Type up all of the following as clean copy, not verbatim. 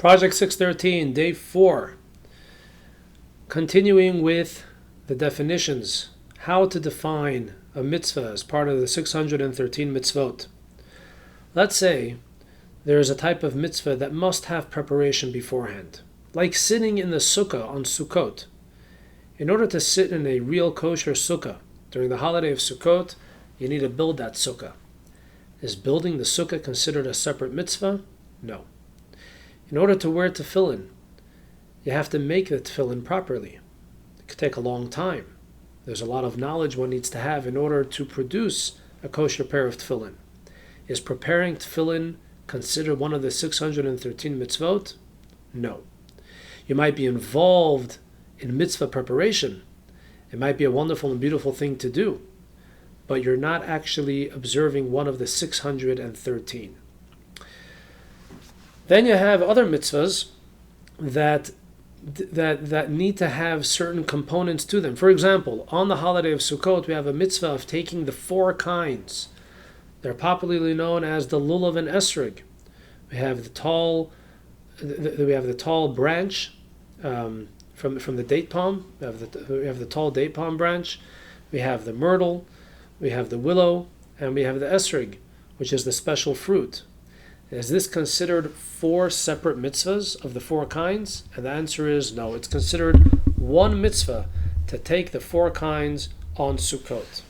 Project 613, Day 4. Continuing with the definitions. How to define a mitzvah as part of the 613 mitzvot. Let's say there is a type of mitzvah that must have preparation beforehand, like sitting in the sukkah on Sukkot. In order to sit in a real kosher sukkah during the holiday of Sukkot, you need to build that sukkah. Is building the sukkah considered a separate mitzvah? No. In order to wear tefillin, you have to make the tefillin properly. It could take a long time. There's a lot of knowledge one needs to have in order to produce a kosher pair of tefillin. Is preparing tefillin considered one of the 613 mitzvot? No. You might be involved in mitzvah preparation. It might be a wonderful and beautiful thing to do, but you're not actually observing one of the 613. Then you have other mitzvahs that need to have certain components to them. For example, on the holiday of Sukkot, we have a mitzvah of taking the 4 kinds. They're popularly known as the lulav and esrog. We have the tall branch from the date palm. We have the tall date palm branch. We have the myrtle. We have the willow, and we have the esrog, which is the special fruit. Is this considered 4 separate mitzvahs of the 4 kinds? And the answer is no. It's considered one mitzvah to take the 4 kinds on Sukkot.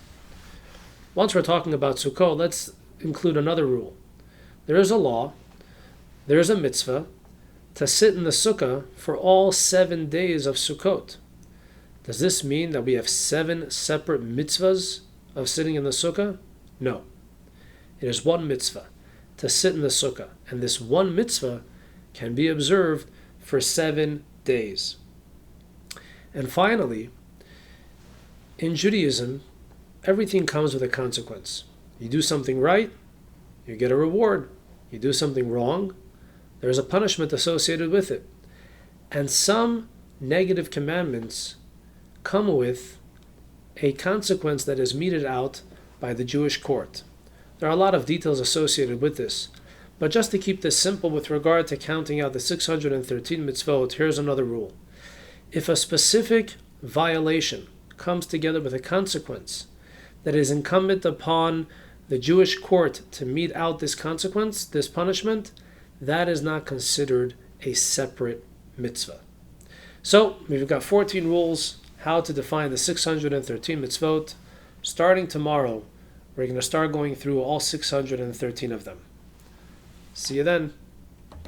Once we're talking about Sukkot, let's include another rule. There is a law, there is a mitzvah to sit in the sukkah for all 7 days of Sukkot. Does this mean that we have 7 separate mitzvahs of sitting in the sukkah? No. It is one mitzvah to sit in the sukkah, and this one mitzvah can be observed for 7 days. And finally, in Judaism, everything comes with a consequence. You do something right, you get a reward. You do something wrong, there's a punishment associated with it. And some negative commandments come with a consequence that is meted out by the Jewish court. There are a lot of details associated with this, but just to keep this simple with regard to counting out the 613 mitzvot, here's another rule. If a specific violation comes together with a consequence that is incumbent upon the Jewish court to mete out this consequence, this punishment, that is not considered a separate mitzvah. So, we've got 14 rules how to define the 613 mitzvot. Starting tomorrow, we're going to start going through all 613 of them. See you then.